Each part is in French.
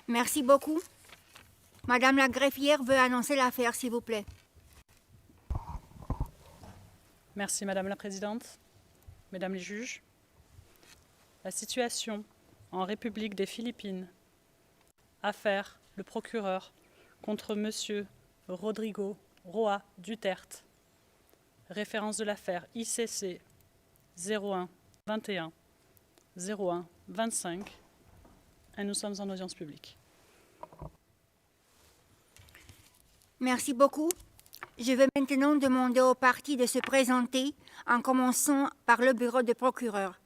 Merci beaucoup. Madame la greffière veut annoncer l'affaire, s'il vous plaît. Merci Madame la Présidente, Mesdames les juges. La situation en République des Philippines. Affaire le procureur contre Monsieur Rodrigo Roa Duterte. Référence de l'affaire ICC 01 21 01 25. Et nous sommes en audience publique. Merci beaucoup. Je vais maintenant demander aux parties de se présenter en commençant par le bureau de procureur.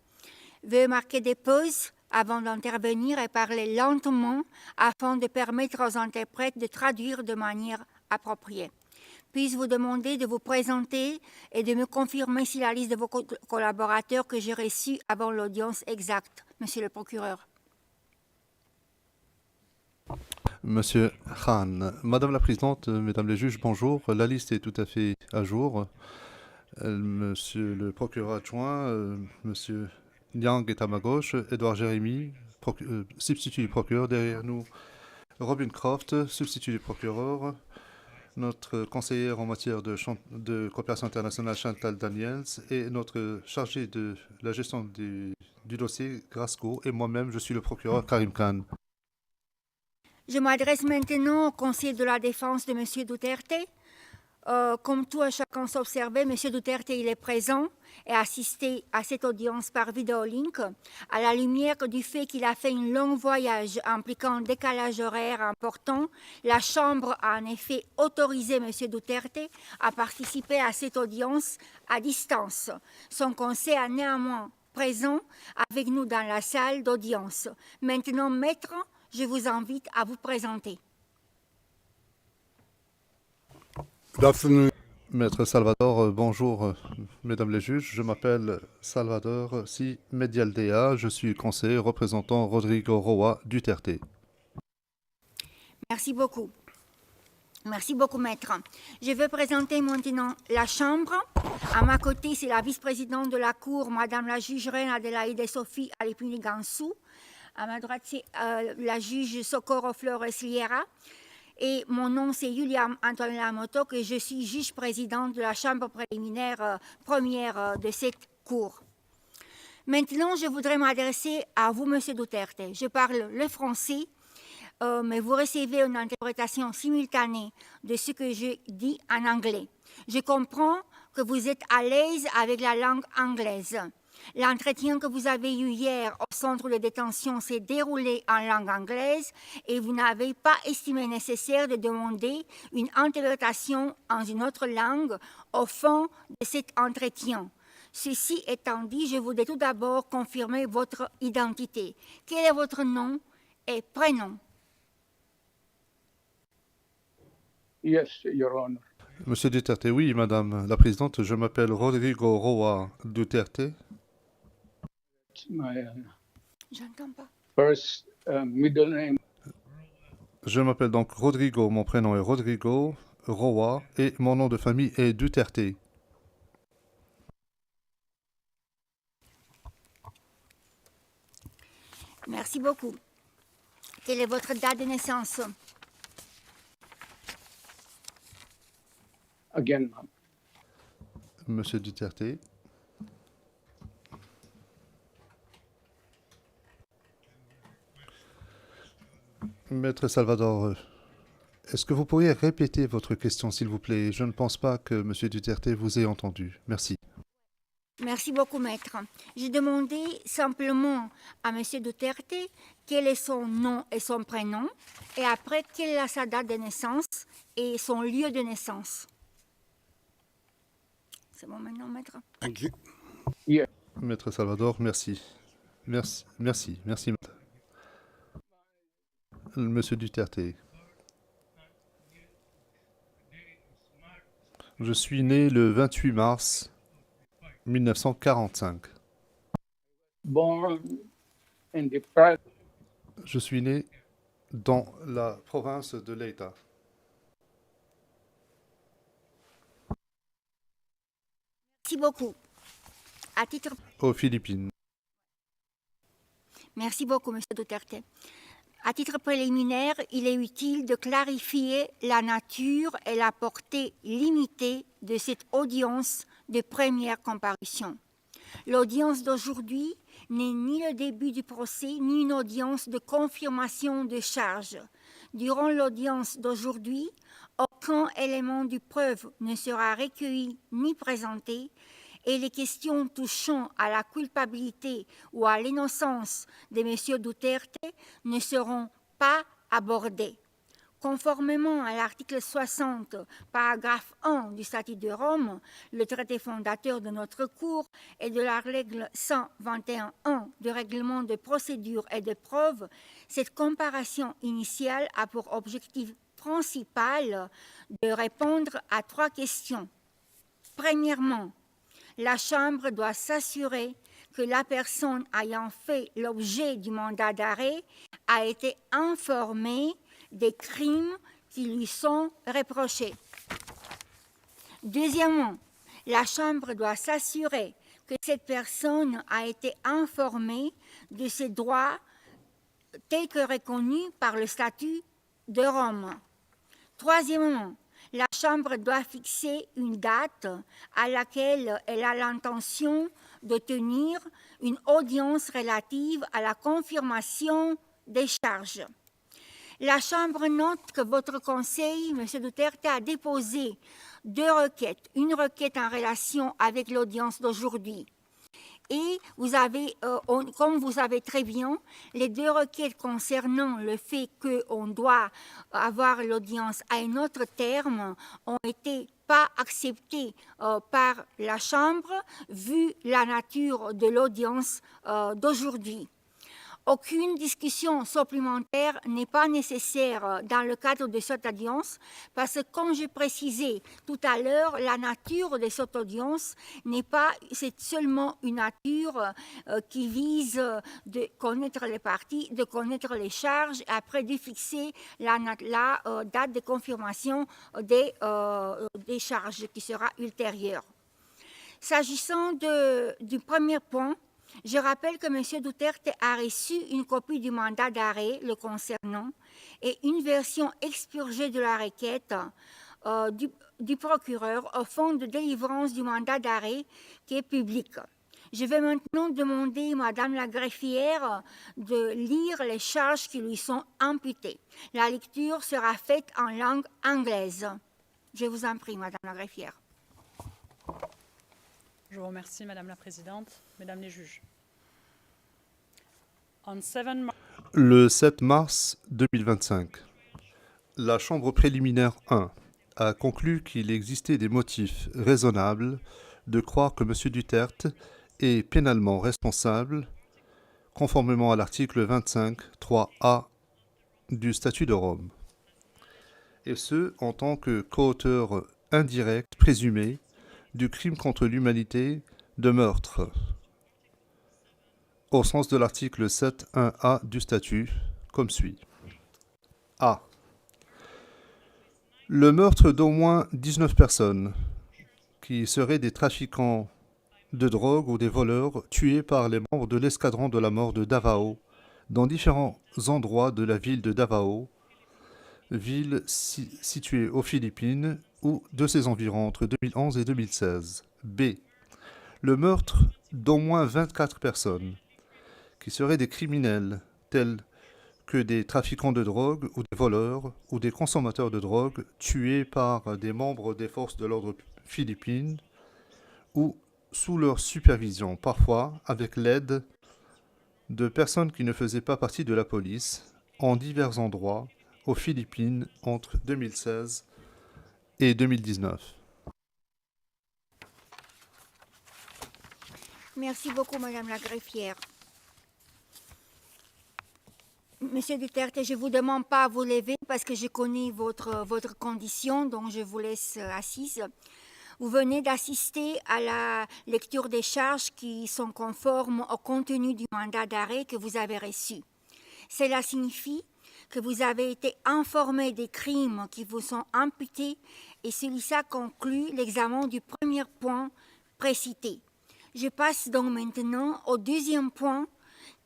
Veuillez marquer des pauses avant d'intervenir et parler lentement afin de permettre aux interprètes de traduire de manière appropriée. Puis-je vous demander de vous présenter et de me confirmer si la liste de vos collaborateurs que j'ai reçus avant l'audience exacte, Monsieur le procureur. Monsieur Khan. Madame la Présidente, Mesdames les juges, bonjour. La liste est tout à fait à jour. Monsieur le procureur adjoint, Monsieur Liang est à ma gauche, Edouard Jérémy, substitut du procureur derrière nous, Robin Croft, substitut du procureur, notre conseillère en matière de coopération internationale Chantal Daniels et notre chargé de la gestion du dossier Grasco et moi-même, je suis le procureur Karim Khan. Je m'adresse maintenant au conseiller de la défense de M. Duterte. Comme tout à chacun s'observer, M. Duterte il est présent et assisté à cette audience par vidéolink à la lumière du fait qu'il a fait un long voyage impliquant un décalage horaire important. La Chambre a en effet autorisé M. Duterte à participer à cette audience à distance. Son conseil est néanmoins présent avec nous dans la salle d'audience. Maintenant, maître, je vous invite à vous présenter. Maître Salvador, bonjour, mesdames les juges. Je m'appelle Salvador Si Medialdea. Je suis conseiller représentant Rodrigo Roa Duterte. Merci beaucoup. Merci beaucoup, maître. Je vais présenter maintenant la Chambre. À ma côté, c'est la vice-présidente de la Cour, Madame la juge Reine Adélaïde Sophie Alipuni-Gansou. À ma droite, c'est la juge Socorro Flores Liera. Et mon nom, c'est Julia Antonella Moto, que je suis juge-présidente de la Chambre préliminaire première de cette Cour. Maintenant, je voudrais m'adresser à vous, Monsieur Duterte. Je parle le français, mais vous recevez une interprétation simultanée de ce que je dis en anglais. Je comprends que vous êtes à l'aise avec la langue anglaise. L'entretien que vous avez eu hier au centre de détention s'est déroulé en langue anglaise et vous n'avez pas estimé nécessaire de demander une interprétation en une autre langue au fond de cet entretien. Ceci étant dit, je voudrais tout d'abord confirmer votre identité. Quel est votre nom et prénom? Yes, Your Honor. Monsieur Duterte, oui, Madame la Présidente, je m'appelle Rodrigo Roa Duterte. My J'entends pas. first middle name Je m'appelle donc Rodrigo, mon prénom est Rodrigo Roa et mon nom de famille est Duterte. Merci beaucoup. Quelle est votre date de naissance? again. Monsieur Duterte. Maître Salvador, est-ce que vous pourriez répéter votre question, s'il vous plaît? Je ne pense pas que Monsieur Duterte vous ait entendu. Merci. Merci beaucoup, maître. Je demandais simplement à M. Duterte quel est son nom et son prénom, et après, quelle est sa date de naissance et son lieu de naissance. C'est bon maintenant, maître? Thank you. Yeah. Maître Salvador, merci. Merci, maître. Monsieur Duterte. Je suis né le 28 mars 1945. Born in the private Je suis né dans la province de Leyte. Merci beaucoup. À titre... Aux Philippines. Merci beaucoup, M. Duterte. À titre préliminaire, il est utile de clarifier la nature et la portée limitée de cette audience de première comparution. L'audience d'aujourd'hui n'est ni le début du procès, ni une audience de confirmation de charge. Durant l'audience d'aujourd'hui, aucun élément de preuve ne sera recueilli ni présenté, et les questions touchant à la culpabilité ou à l'innocence de M. Duterte ne seront pas abordées. Conformément à l'article 60, paragraphe 1 du statut de Rome, le traité fondateur de notre Cour, et de la règle 121.1 du règlement de procédure et de preuve, cette comparation initiale a pour objectif principal de répondre à 3 questions. Premièrement, la Chambre doit s'assurer que la personne ayant fait l'objet du mandat d'arrêt a été informée des crimes qui lui sont reprochés. Deuxièmement, la Chambre doit s'assurer que cette personne a été informée de ses droits tels que reconnus par le statut de Rome. Troisièmement, la Chambre doit fixer une date à laquelle elle a l'intention de tenir une audience relative à la confirmation des charges. La Chambre note que votre Conseil, M. Duterte, a déposé 2 requêtes. Une requête en relation avec l'audience d'aujourd'hui. Et vous avez, comme vous savez très bien, les 2 requêtes concernant le fait qu'on doit avoir l'audience à un autre terme ont été pas acceptées par la Chambre vu la nature de l'audience d'aujourd'hui. Aucune discussion supplémentaire n'est pas nécessaire dans le cadre de cette audience parce que, comme j'ai précisé tout à l'heure, la nature de cette audience n'est pas, c'est seulement une nature qui vise de connaître les parties, de connaître les charges, et après de fixer la date de confirmation des charges qui sera ultérieure. S'agissant du premier point, je rappelle que M. Duterte a reçu une copie du mandat d'arrêt le concernant et une version expurgée de la requête du procureur au fond de délivrance du mandat d'arrêt qui est public. Je vais maintenant demander à Madame la greffière de lire les charges qui lui sont imputées. La lecture sera faite en langue anglaise. Je vous en prie, Madame la greffière. Je vous remercie, Madame la Présidente, Mesdames les juges. Le 7 mars 2025, la Chambre préliminaire 1 a conclu qu'il existait des motifs raisonnables de croire que M. Duterte est pénalement responsable, conformément à l'article 25.3a du statut de Rome, et ce, en tant que coauteur indirect présumé du crime contre l'humanité de meurtre, au sens de l'article 7.1a du statut, comme suit. A. Le meurtre d'au moins 19 personnes, qui seraient des trafiquants de drogue ou des voleurs tués par les membres de l'escadron de la mort de Davao, dans différents endroits de la ville de Davao, ville située aux Philippines ou de ses environs entre 2011 et 2016. B. Le meurtre d'au moins 24 personnes, qui seraient des criminels tels que des trafiquants de drogue ou des voleurs ou des consommateurs de drogue tués par des membres des forces de l'ordre philippines ou sous leur supervision, parfois avec l'aide de personnes qui ne faisaient pas partie de la police, en divers endroits aux Philippines entre 2016 et 2019. Merci beaucoup, Madame la greffière. Monsieur Duterte, je ne vous demande pas à vous lever parce que je connais votre condition, donc je vous laisse assise. Vous venez d'assister à la lecture des charges qui sont conformes au contenu du mandat d'arrêt que vous avez reçu. Cela signifie que vous avez été informé des crimes qui vous sont imputés et celui-ci conclut l'examen du premier point précité. Je passe donc maintenant au deuxième point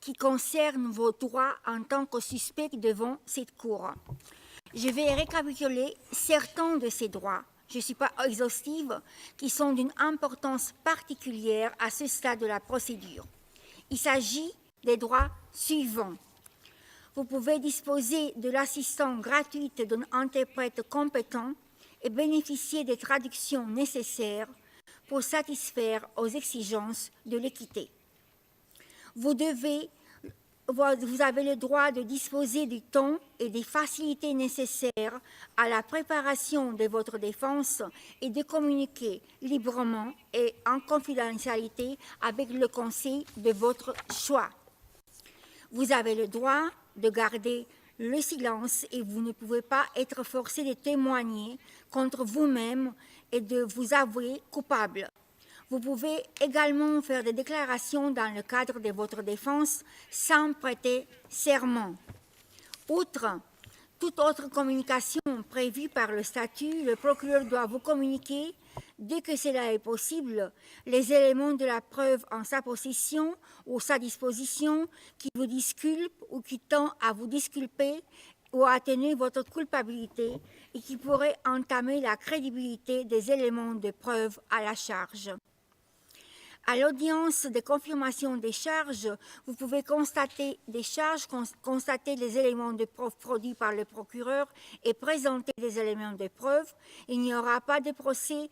qui concernent vos droits en tant que suspect devant cette Cour. Je vais récapituler certains de ces droits, je ne suis pas exhaustive, qui sont d'une importance particulière à ce stade de la procédure. Il s'agit des droits suivants. Vous pouvez disposer de l'assistance gratuite d'un interprète compétent et bénéficier des traductions nécessaires pour satisfaire aux exigences de l'équité. Vous avez le droit de disposer du temps et des facilités nécessaires à la préparation de votre défense et de communiquer librement et en confidentialité avec le conseil de votre choix. Vous avez le droit de garder le silence et vous ne pouvez pas être forcé de témoigner contre vous-même et de vous avouer coupable. Vous pouvez également faire des déclarations dans le cadre de votre défense sans prêter serment. Outre toute autre communication prévue par le statut, le procureur doit vous communiquer, dès que cela est possible, les éléments de la preuve en sa possession ou sa disposition qui vous disculpent ou qui tend à vous disculper ou à atténuer votre culpabilité et qui pourraient entamer la crédibilité des éléments de preuve à la charge. À l'audience de confirmation des charges, vous pouvez constater des charges, constater les éléments de preuve produits par le procureur et présenter des éléments de preuve. Il n'y aura pas de procès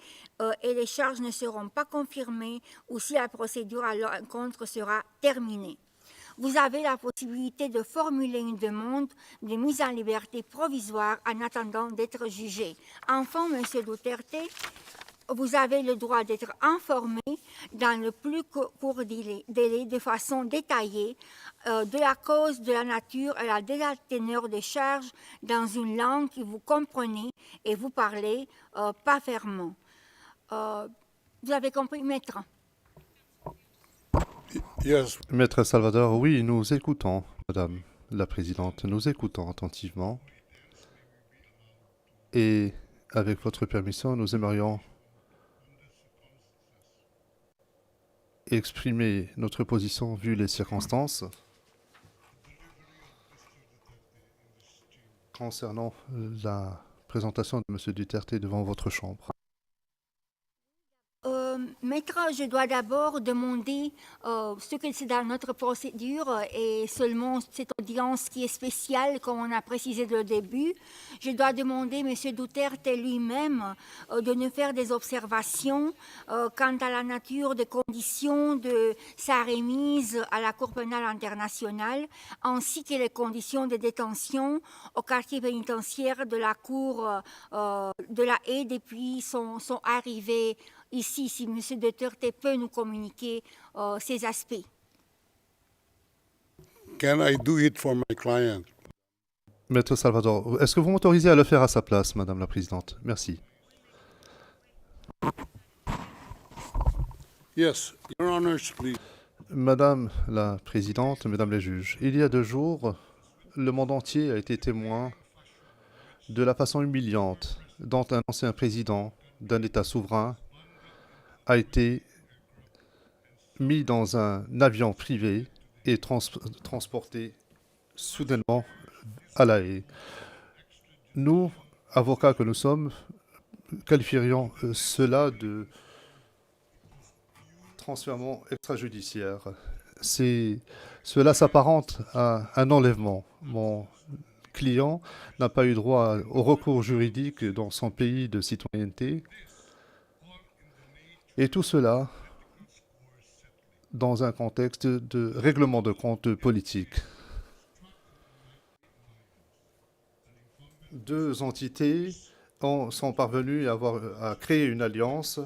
et les charges ne seront pas confirmées ou si la procédure à l'encontre sera terminée. Vous avez la possibilité de formuler une demande de mise en liberté provisoire en attendant d'être jugé. Enfin, M. Duterte, vous avez le droit d'être informé dans le plus court délai de façon détaillée de la cause, de la nature et de la teneur des charges dans une langue que vous comprenez et vous parlez pas fermement. Vous avez compris, maître? Yes. Maître Salvador, oui, nous écoutons, Madame la Présidente, nous écoutons attentivement. Et avec votre permission, nous aimerions exprimer notre position vu les circonstances concernant la présentation de M. Duterte devant votre chambre. Maître, je dois d'abord demander ce que c'est dans notre procédure et seulement cette audience qui est spéciale, comme on a précisé dès le début. Je dois demander à M. Duterte lui-même de nous faire des observations quant à la nature des conditions de sa remise à la Cour pénale internationale, ainsi que les conditions de détention au quartier pénitentiaire de la Cour de la Haye depuis son arrivée ici, si M. Duterte peut nous communiquer ces aspects. Can I do it for my client? Maître Salvador, est-ce que vous m'autorisez à le faire à sa place, Madame la Présidente? Merci. Yes, Your Honors, please. Madame la Présidente, Mesdames les juges, il y a 2 jours, le monde entier a été témoin de la façon humiliante dont un ancien président d'un État souverain a été mis dans un avion privé et transporté soudainement à La Haye. Nous, avocats que nous sommes, qualifierions cela de transfèrement extrajudiciaire. Cela s'apparente à un enlèvement. Mon client n'a pas eu droit au recours juridique dans son pays de citoyenneté. Et tout cela dans un contexte de règlement de compte politique. 2 entités sont parvenues à créer une alliance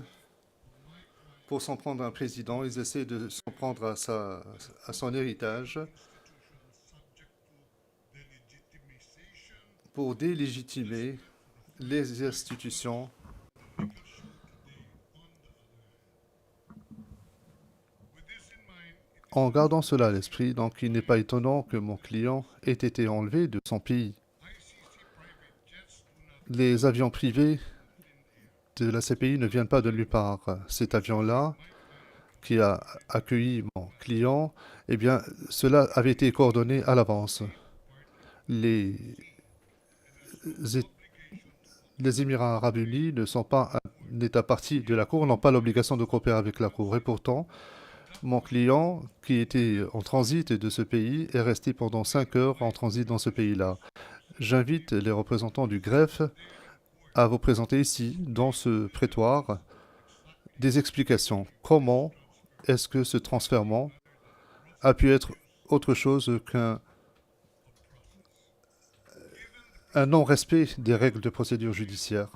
pour s'en prendre à un président. Ils essaient de s'en prendre à son héritage pour délégitimer les institutions En gardant cela à l'esprit, donc il n'est pas étonnant que mon client ait été enlevé de son pays. Les avions privés de la CPI ne viennent pas de nulle part. Cet avion-là qui a accueilli mon client, eh bien, cela avait été coordonné à l'avance. Les, les Émirats arabes unis ne sont pas un État partie de la Cour, n'ont pas l'obligation de coopérer avec la Cour. Et pourtant, mon client, qui était en transit de ce pays, est resté pendant 5 heures en transit dans ce pays-là. J'invite les représentants du greffe à vous présenter ici, dans ce prétoire, des explications. Comment est-ce que ce transfèrement a pu être autre chose qu'un non-respect des règles de procédure judiciaire?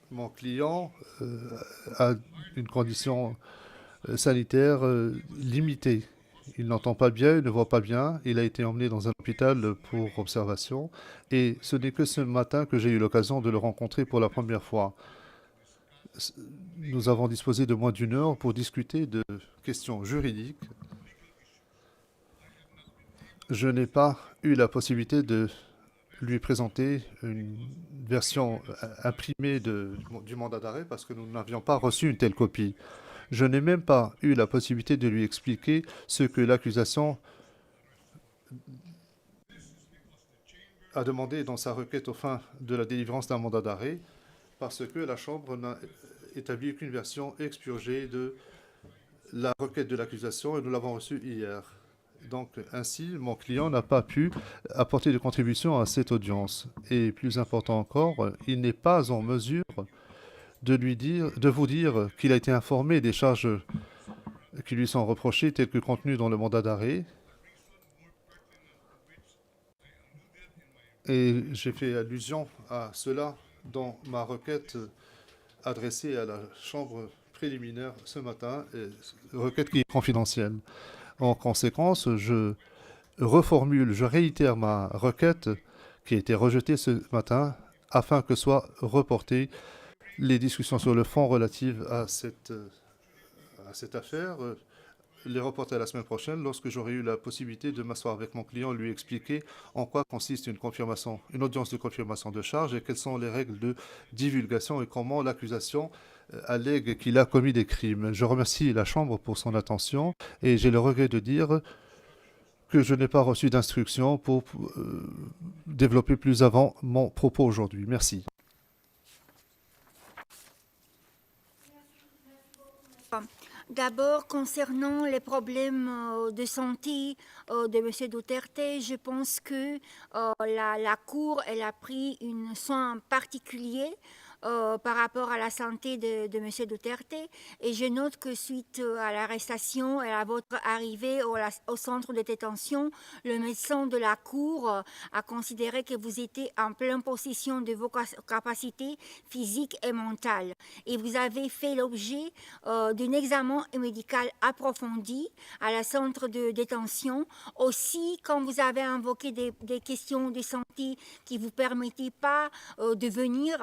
Mon client a une condition sanitaire limitée. Il n'entend pas bien, il ne voit pas bien. Il a été emmené dans un hôpital pour observation. Et ce n'est que ce matin que j'ai eu l'occasion de le rencontrer pour la première fois. Nous avons disposé de moins d'une heure pour discuter de questions juridiques. Je n'ai pas eu la possibilité de lui présenter une version imprimée du mandat d'arrêt parce que nous n'avions pas reçu une telle copie. Je n'ai même pas eu la possibilité de lui expliquer ce que l'accusation a demandé dans sa requête aux fins de la délivrance d'un mandat d'arrêt parce que la Chambre n'a établi qu'une version expurgée de la requête de l'accusation et nous l'avons reçue hier. Donc, ainsi, mon client n'a pas pu apporter de contribution à cette audience. Et plus important encore, il n'est pas en mesure de vous dire qu'il a été informé des charges qui lui sont reprochées, telles que contenues dans le mandat d'arrêt. Et j'ai fait allusion à cela dans ma requête adressée à la Chambre préliminaire ce matin, requête qui est confidentielle. En conséquence, je reformule, je réitère ma requête qui a été rejetée ce matin afin que soient reportées les discussions sur le fond relatives à cette affaire, les reporter à la semaine prochaine lorsque j'aurai eu la possibilité de m'asseoir avec mon client, lui expliquer en quoi consiste une audience de confirmation de charge et quelles sont les règles de divulgation et comment l'accusation allègue qu'il a commis des crimes. Je remercie la Chambre pour son attention et j'ai le regret de dire que je n'ai pas reçu d'instruction pour développer plus avant mon propos aujourd'hui. Merci. D'abord, concernant les problèmes de santé de M. Duterte, je pense que la Cour elle a pris un soin particulier par rapport à la santé de M. Duterte. Et je note que suite à l'arrestation et à votre arrivée au centre de détention, le médecin de la Cour a considéré que vous étiez en pleine possession de vos capacités physiques et mentales. Et vous avez fait l'objet d'un examen médical approfondi à la centre de détention. Aussi, quand vous avez invoqué des questions de santé qui ne vous permettaient pas de venir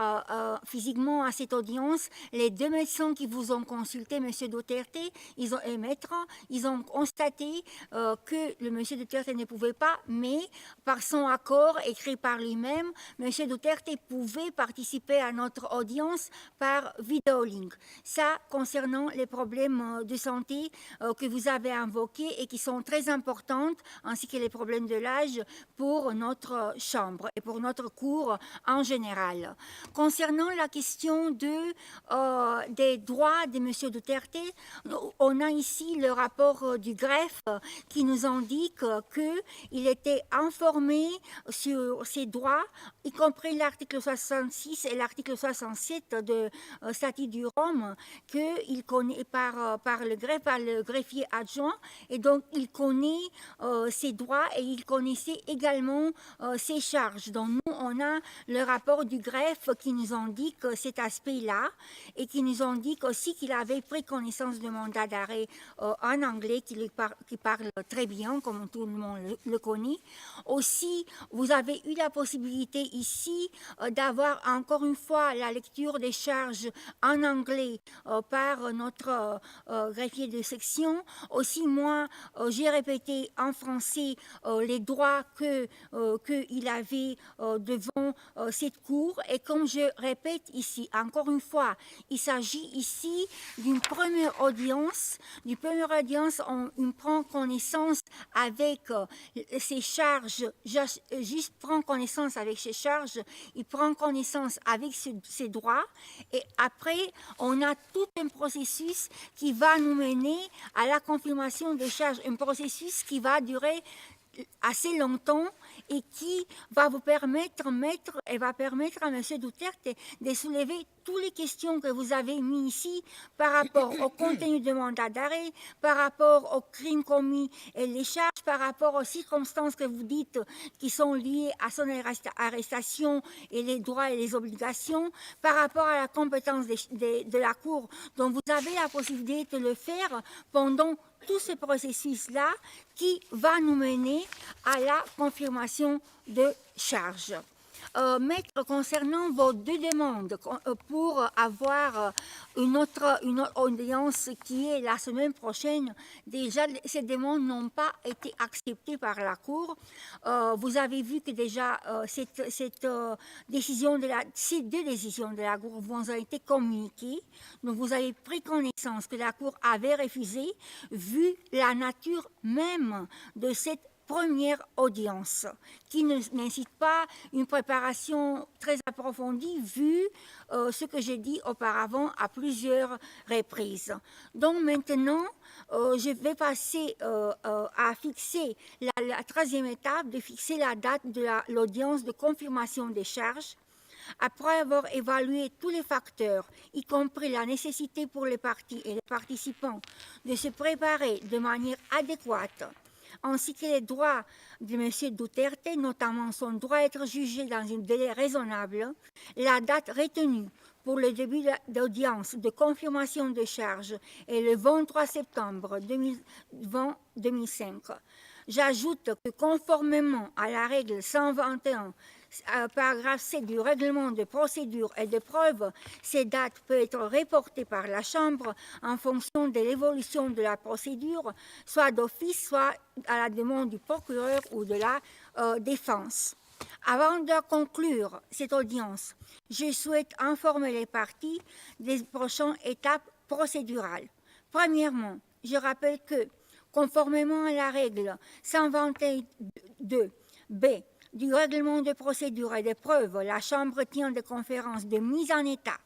physiquement à cette audience, les deux médecins qui vous ont consulté, M. Duterte, ils ont constaté que le M. Duterte ne pouvait pas, mais par son accord écrit par lui-même, M. Duterte pouvait participer à notre audience par vidéolink. Ça, concernant les problèmes de santé que vous avez invoqués et qui sont très importants, ainsi que les problèmes de l'âge pour notre Chambre et pour notre Cour en général. Concernant la question des droits de M. Duterte, on a ici le rapport du greffe qui nous indique qu'il était informé sur ses droits, y compris l'article 66 et l'article 67 de statut du Rome, qu'il connaît par le greffier adjoint, et donc il connaît ses droits et il connaissait également ses charges. Donc nous, on a le rapport du greffe qui nous indique cet aspect-là et qui nous indique aussi qu'il avait pris connaissance du mandat d'arrêt en anglais, qui parle très bien, comme tout le monde le connaît. Aussi, vous avez eu la possibilité ici d'avoir encore une fois la lecture des charges en anglais par notre greffier de section. Aussi, moi, j'ai répété en français les droits qu'il avait devant cette cour. Et comme je répète répète ici, encore une fois, il s'agit ici d'une première audience. On prend connaissance avec ses charges, juste prend connaissance avec ses charges, il prend connaissance avec ses droits, et après, on a tout un processus qui va nous mener à la confirmation des charges, un processus qui va durer assez longtemps et qui va vous permettre, va permettre à M. Duterte de soulever toutes les questions que vous avez mises ici par rapport au contenu du mandat d'arrêt, par rapport aux crimes commis et les charges, par rapport aux circonstances que vous dites qui sont liées à son arrestation et les droits et les obligations, par rapport à la compétence de la Cour, dont vous avez la possibilité de le faire pendant tout ce processus-là qui va nous mener à la confirmation de charges. Maître, concernant vos deux demandes pour avoir une autre audience qui est la semaine prochaine, déjà ces demandes n'ont pas été acceptées par la Cour. Vous avez vu que déjà ces deux décisions de la Cour vous ont été communiquées. Donc vous avez pris connaissance que la Cour avait refusé, vu la nature même de cette première audience, qui ne nécessite pas une préparation très approfondie, vu ce que j'ai dit auparavant à plusieurs reprises. Donc maintenant, je vais passer à fixer la troisième étape, de fixer la date de l'audience de confirmation des charges. Après avoir évalué tous les facteurs, y compris la nécessité pour les parties et les participants de se préparer de manière adéquate, ainsi que les droits de M. Duterte, notamment son droit à être jugé dans un délai raisonnable, la date retenue pour le début d'audience de confirmation de charges est le 23 septembre 2005. J'ajoute que conformément à la règle 121, paragraphe 7 du règlement de procédure et de preuve, ces dates peuvent être reportées par la Chambre en fonction de l'évolution de la procédure, soit d'office, soit à la demande du procureur ou de la défense. Avant de conclure cette audience, je souhaite informer les parties des prochaines étapes procédurales. Premièrement, je rappelle que, conformément à la règle 122b du règlement de procédure et de preuve, la Chambre tient des conférences de mise en état,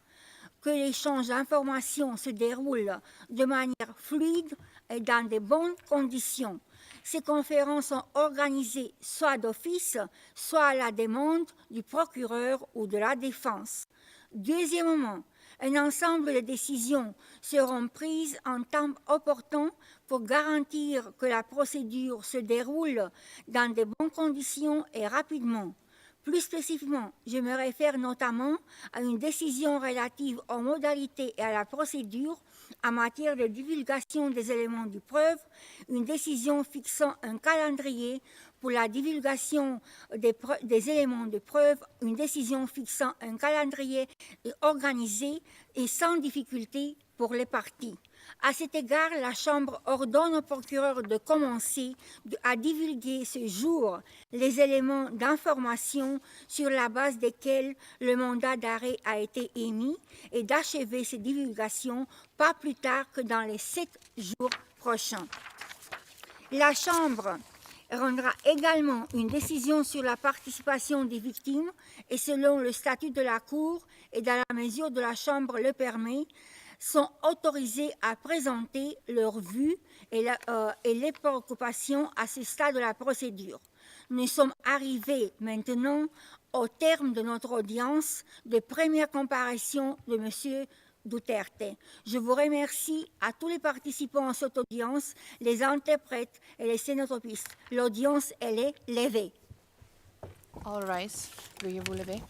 que l'échange d'informations se déroule de manière fluide et dans de bonnes conditions. Ces conférences sont organisées soit d'office, soit à la demande du procureur ou de la défense. Deuxièmement, un ensemble de décisions seront prises en temps opportun pour garantir que la procédure se déroule dans de bonnes conditions et rapidement. Plus spécifiquement, je me réfère notamment à une décision relative aux modalités et à la procédure en matière de divulgation des éléments de preuve, une décision fixant un calendrier pour la divulgation des éléments de preuve, une décision fixant un calendrier organisé et sans difficulté pour les parties. À cet égard, la Chambre ordonne au procureur de commencer à divulguer ce jour les éléments d'information sur la base desquels le mandat d'arrêt a été émis et d'achever ces divulgations pas plus tard que dans les 7 jours prochains. La Chambre rendra également une décision sur la participation des victimes et selon le statut de la Cour et dans la mesure où la Chambre le permet, sont autorisés à présenter leurs vues et les préoccupations à ce stade de la procédure. Nous sommes arrivés maintenant au terme de notre audience de première comparution de M. Duterte. Je vous remercie à tous les participants à cette audience, les interprètes et les sténotopiste. L'audience, elle est levée. All rise. Veuillez vous lever.